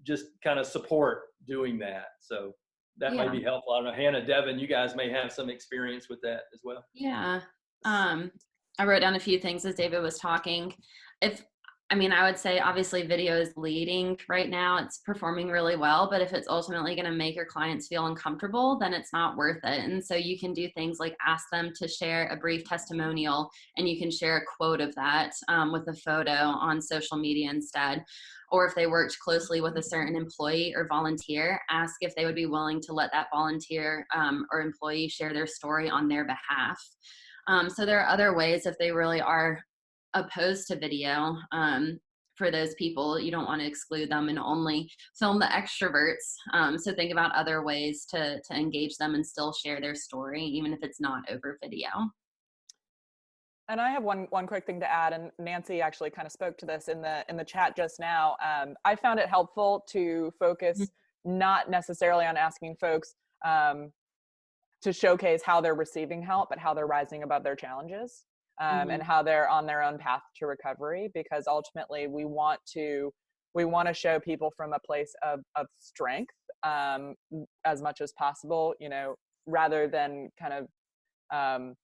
just kind of support doing that. So that might be helpful. I don't know, Hannah, Devin, you guys may have some experience with that as well. Yeah. I wrote down a few things as David was talking. I would say obviously video is leading right now. It's performing really well, but if it's ultimately going to make your clients feel uncomfortable, then it's not worth it. And so you can do things like ask them to share a brief testimonial, and you can share a quote of that with a photo on social media instead. Or if they worked closely with a certain employee or volunteer, ask if they would be willing to let that volunteer or employee share their story on their behalf. So there are other ways if they really are opposed to video. For those people, you don't want to exclude them and only film the extroverts. So think about other ways to engage them and still share their story, even if it's not over video. And I have one quick thing to add, and Nancy actually kind of spoke to this in the chat just now. I found it helpful to focus not necessarily on asking folks to showcase how they're receiving help, but how they're rising above their challenges. And how they're on their own path to recovery, because ultimately we want to show people from a place of strength as much as possible, rather than kind of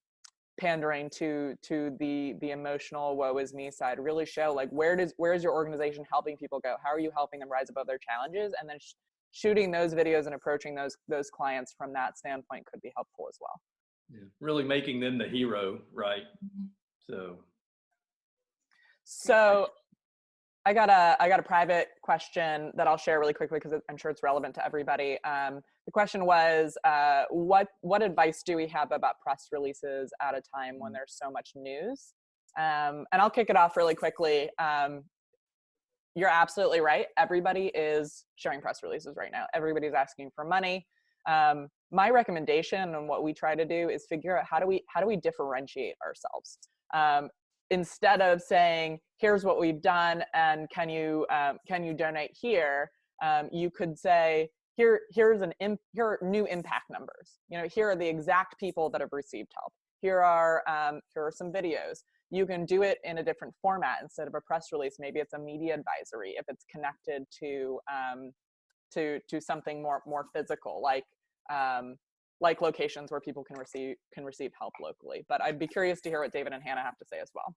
pandering to the emotional woe is me side. Really show like where is your organization helping people go? How are you helping them rise above their challenges? And then shooting those videos and approaching those clients from that standpoint could be helpful as well. Yeah, really making them the hero, right? So I got a private question that I'll share really quickly because I'm sure it's relevant to everybody. The question was, what advice do we have about press releases at a time when there's so much news? And I'll kick it off really quickly. You're absolutely right. Everybody is sharing press releases right now. Everybody's asking for money. My recommendation and what we try to do is figure out how do we differentiate ourselves, instead of saying here's what we've done and can you donate here. You could say here are new impact numbers. Here are the exact people that have received help. Here are some videos. You can do it in a different format instead of a press release. Maybe it's a media advisory if it's connected to something more physical, like locations where people can receive help locally. But I'd be curious to hear what David and Hannah have to say as well.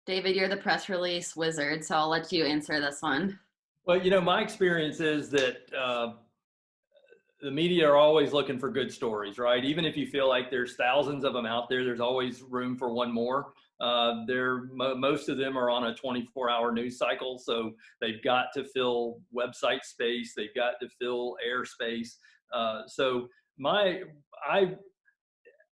David, you're the press release wizard, so I'll let you answer this one. Well, my experience is that the media are always looking for good stories, right? Even if you feel like there's thousands of them out there, there's always room for one more. Most of them are on a 24-hour news cycle, so they've got to fill website space, they've got to fill airspace. So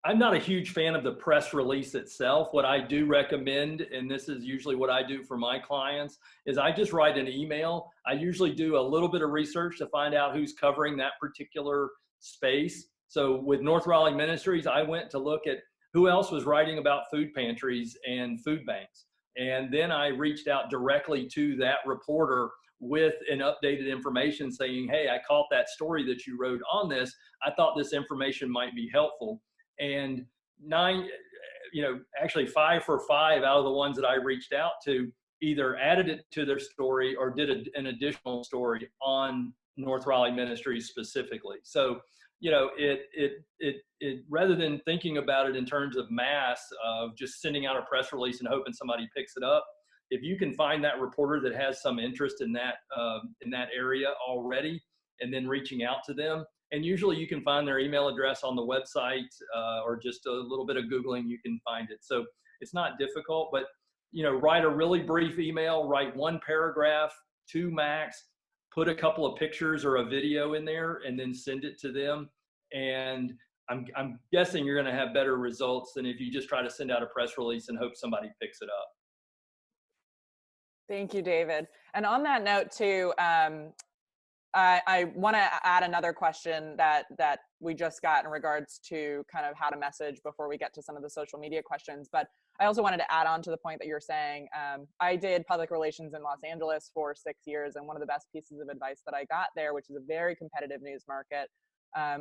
I'm not a huge fan of the press release itself. What I do recommend, and this is usually what I do for my clients, is I just write an email. I usually do a little bit of research to find out who's covering that particular space. So with North Raleigh Ministries, I went to look at who else was writing about food pantries and food banks. And then I reached out directly to that reporter with an updated information saying, hey, I caught that story that you wrote on this. I thought this information might be helpful. And actually 5 for 5 out of the ones that I reached out to either added it to their story or did an additional story on North Raleigh Ministries specifically. So, it rather than thinking about it in terms of mass of just sending out a press release and hoping somebody picks it up, if you can find that reporter that has some interest in that area already, and then reaching out to them. And usually you can find their email address on the website or just a little bit of Googling, you can find it. So it's not difficult, but write a really brief email, write 1 paragraph, 2 max, put a couple of pictures or a video in there, and then send it to them. And I'm guessing you're going to have better results than if you just try to send out a press release and hope somebody picks it up. Thank you, David. And on that note too, I want to add another question that we just got in regards to kind of how to message before we get to some of the social media questions. But I also wanted to add on to the point that you're saying. I did public relations in Los Angeles for 6 years, and one of the best pieces of advice that I got there, which is a very competitive news market,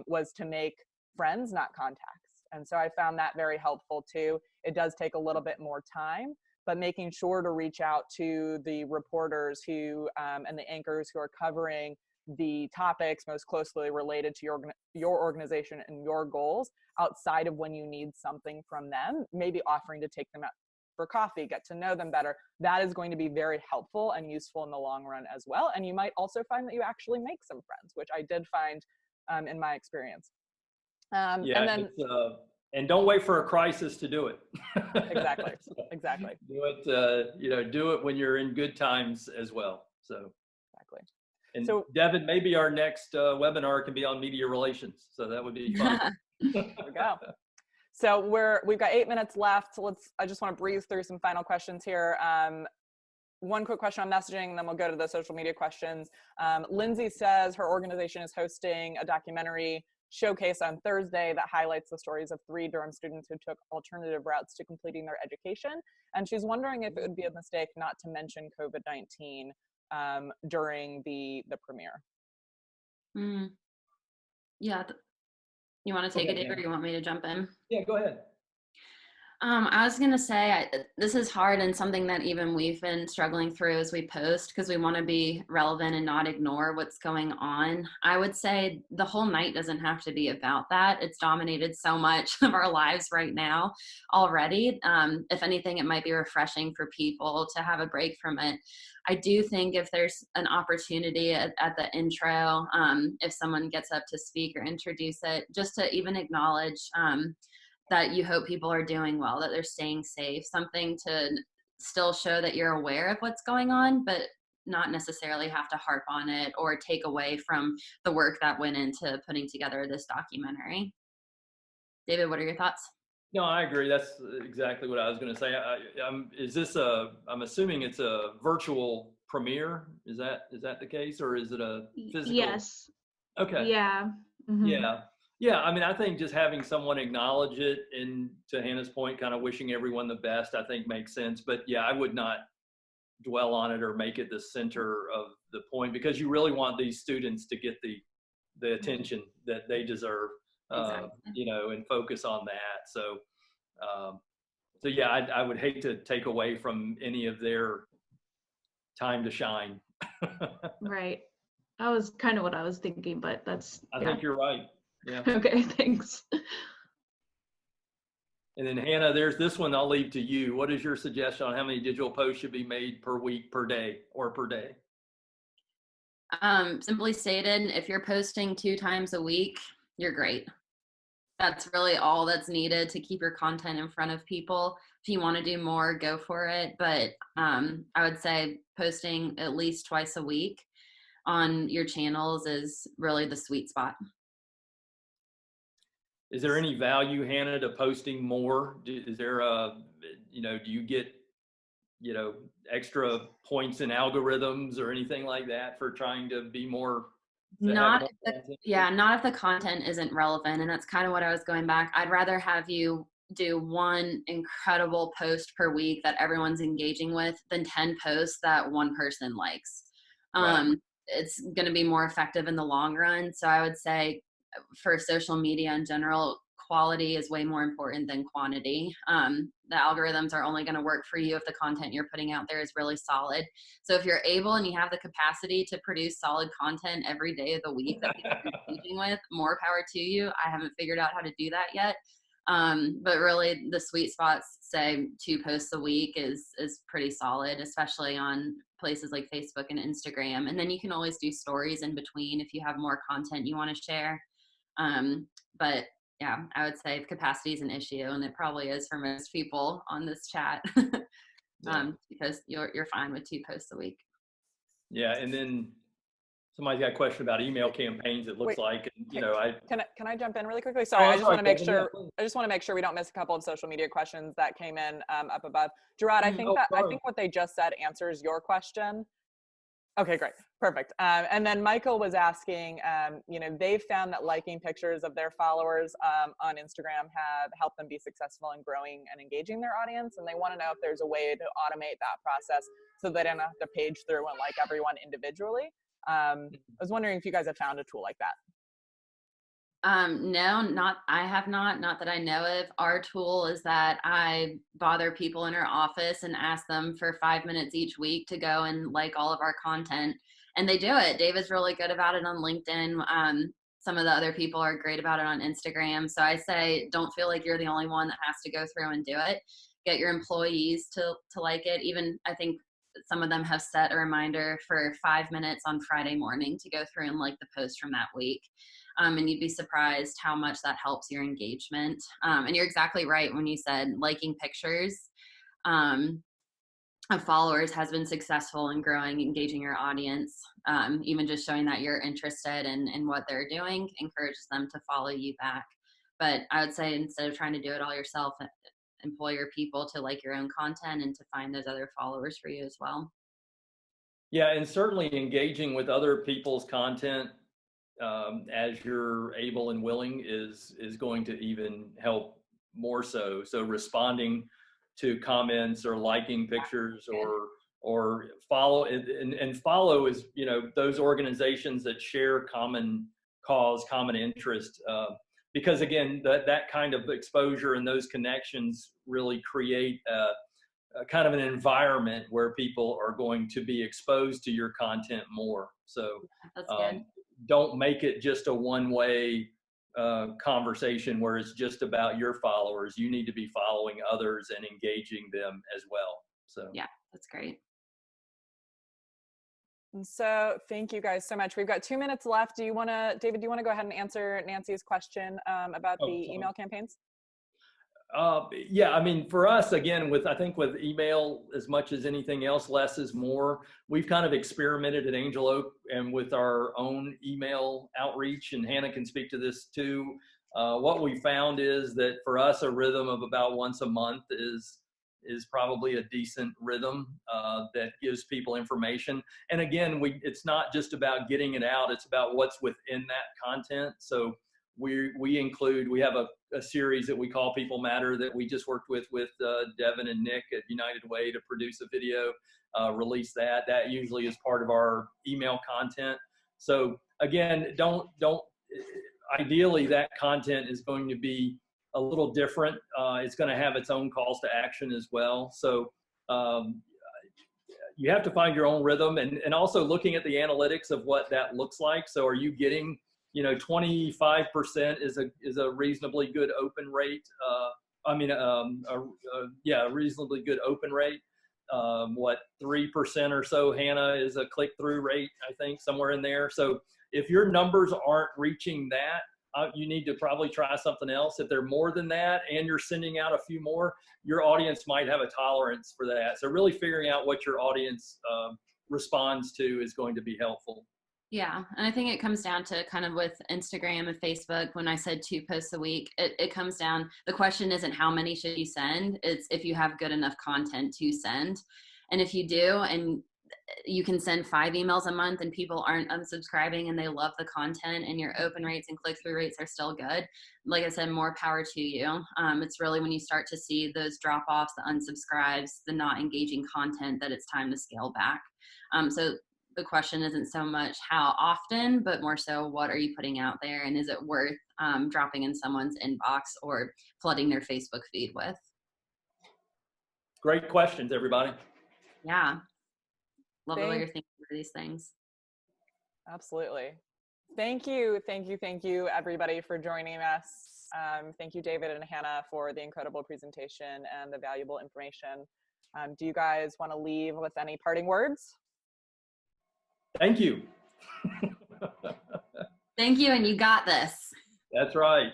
was to make friends, not contacts. And so I found that very helpful too. It does take a little bit more time, but making sure to reach out to the reporters who and the anchors who are covering the topics most closely related to your organization and your goals outside of when you need something from them, maybe offering to take them out for coffee, get to know them better. That is going to be very helpful and useful in the long run as well. And you might also find that you actually make some friends, which I did find in my experience. And then, and don't wait for a crisis to do it. Exactly. Exactly. Do it, do it when you're in good times as well. So exactly. And so, Devin, maybe our next webinar can be on media relations. So that would be fun. There we go. So we've got 8 minutes left. So I just want to breeze through some final questions here. One quick question on messaging, and then we'll go to the social media questions. Lindsay says her organization is hosting a documentary showcase on Thursday that highlights the stories of 3 Durham students who took alternative routes to completing their education. And she's wondering if it would be a mistake not to mention COVID-19 during the premiere. Yeah. You want to take it, Dave, or you want me to jump in? Yeah, go ahead. I was going to say, this is hard and something that even we've been struggling through as we post, because we want to be relevant and not ignore what's going on. I would say the whole night doesn't have to be about that. It's dominated so much of our lives right now already. If anything, it might be refreshing for people to have a break from it. I do think if there's an opportunity at the intro, if someone gets up to speak or introduce it, just to even acknowledge that you hope people are doing well, that they're staying safe, something to still show that you're aware of what's going on, but not necessarily have to harp on it or take away from the work that went into putting together this documentary. David, what are your thoughts? No, I agree. That's exactly what I was going to say. I'm assuming it's a virtual premiere. Is that the case, or is it a physical? Yes. Okay. Yeah. Mm-hmm. Yeah. I mean, I think just having someone acknowledge it, and to Hannah's point, kind of wishing everyone the best, I think makes sense. But yeah, I would not dwell on it or make it the center of the point, because you really want these students to get the attention that they deserve, exactly. And focus on that. So yeah, I would hate to take away from any of their time to shine. Right. That was kind of what I was thinking, but I think you're right. Yeah. Okay, thanks. And then Hannah, there's this one I'll leave to you. What is your suggestion on how many digital posts should be made per week, per day, or per day? Simply stated, if you're posting 2 times a week, you're great. That's really all that's needed to keep your content in front of people. If you want to do more, go for it. But I would say posting at least twice a week on your channels is really the sweet spot. Is there any value, Hannah, to posting more? Is there do you get, extra points in algorithms or anything like that for trying to be more? Not if the content isn't relevant. And that's kind of what I was going back. I'd rather have you do 1 incredible post per week that everyone's engaging with than 10 posts that one person likes. Right. It's going to be more effective in the long run. So I would say for social media in general, quality is way more important than quantity. The algorithms are only going to work for you if the content you're putting out there is really solid. So if you're able and you have the capacity to produce solid content every day of the week that people are engaging with, more power to you. I haven't figured out how to do that yet. But really the sweet spots say 2 posts a week is pretty solid, especially on places like Facebook and Instagram. And then you can always do stories in between if you have more content you want to share. But yeah, I would say capacity is an issue, and it probably is for most people on this chat. Because you're fine with 2 posts a week. Yeah, and then Somebody's got a question about email campaigns, it looks like, and, you know, Can I jump in really quickly? Sorry, Oh, I just want to make Kevin, sure, yeah, please. I just want to make sure we don't miss a couple of social media questions that came in up above. Gerard, I think I sorry. think what they just said answers your question. Okay, great. Perfect. And then Michael was asking, you know, they've found that liking pictures of their followers on Instagram have helped them be successful in growing and engaging their audience. And they want to know if there's a way to automate that process so they don't have to page through and like everyone individually. I was wondering if you guys have found a tool like that. No, I have not that I know of. Our tool is that I bother people in our office and ask them for 5 minutes each week to go and like all of our content. And they do it. David's really good about it on LinkedIn. Some of the other people are great about it on Instagram. So I say, don't feel like you're the only one that has to go through and do it. Get your employees to like it. Even I think some of them have set a reminder for 5 minutes on Friday morning to go through and like the post from that week. And you'd be surprised how much that helps your engagement. And you're exactly right when you said liking pictures of followers has been successful in growing, engaging your audience. Even just showing that you're interested in what they're doing encourages them to follow you back. But I would say instead of trying to do it all yourself, employ your people to like your own content and to find those other followers for you as well. Yeah, and certainly engaging with other people's content as you're able and willing is going to even help more so. So responding to comments or liking pictures or follow, and follow is, you know, those organizations that share common cause, common interest, because again, that kind of exposure and those connections really create a kind of an environment where people are going to be exposed to your content more. So That's good. don't make it just a one-way conversation where it's just about your followers. You need to be following others and engaging them as well. So Yeah, that's great. And so thank you guys so much. We've got 2 minutes left. David, do you want to go ahead and answer Nancy's question about the email campaigns? Yeah, I mean, for us, again, I think with email, as much as anything else, less is more. We've kind of experimented at Angel Oak and with our own email outreach, and Hannah can speak to this too. What we found is that for us, a rhythm of about once a month is probably a decent rhythm that gives people information. And again, it's not just about getting it out, it's about what's within that content. So we have a series that we call People Matter that we just worked with Devin and Nick at United Way to produce a video, release that. That usually is part of our email content. So again, ideally that content is going to be a little different. It's going to have its own calls to action as well. So you have to find your own rhythm, and also looking at the analytics of what that looks like. So are you getting, 25% is a reasonably good open rate. A reasonably good open rate. 3% or so, Hannah, is a click-through rate, I think, somewhere in there. So if your numbers aren't reaching that, you need to probably try something else. If they're more than that and you're sending out a few more, your audience might have a tolerance for that. So really figuring out what your audience responds to is going to be helpful. Yeah, and I think it comes down to kind of with Instagram and Facebook, when I said 2 posts a week, it comes down, the question isn't how many should you send, it's if you have good enough content to send. And if you do, and you can send 5 emails a month and people aren't unsubscribing and they love the content and your open rates and click-through rates are still good, like I said, more power to you. It's really when you start to see those drop-offs, the unsubscribes, the not engaging content, that it's time to scale back. So the question isn't so much how often, but more so what are you putting out there, and is it worth dropping in someone's inbox or flooding their Facebook feed with? Great questions, everybody. Yeah. Love the way you're thinking for these things. Absolutely. Thank you, everybody, for joining us. Thank you, David and Hannah, for the incredible presentation and the valuable information. Do you guys want to leave with any parting words? Thank you. Thank you, and you got this. That's right.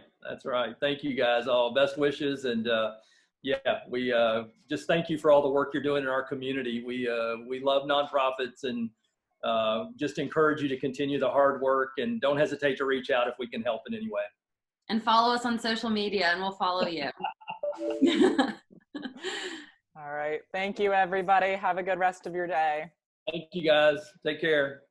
Thank you guys all. Best wishes, and we just thank you for all the work you're doing in our community. We love nonprofits, and just encourage you to continue the hard work, and don't hesitate to reach out if we can help in any way. And follow us on social media, and we'll follow you. All right. Thank you, everybody. Have a good rest of your day. Thank you, guys. Take care.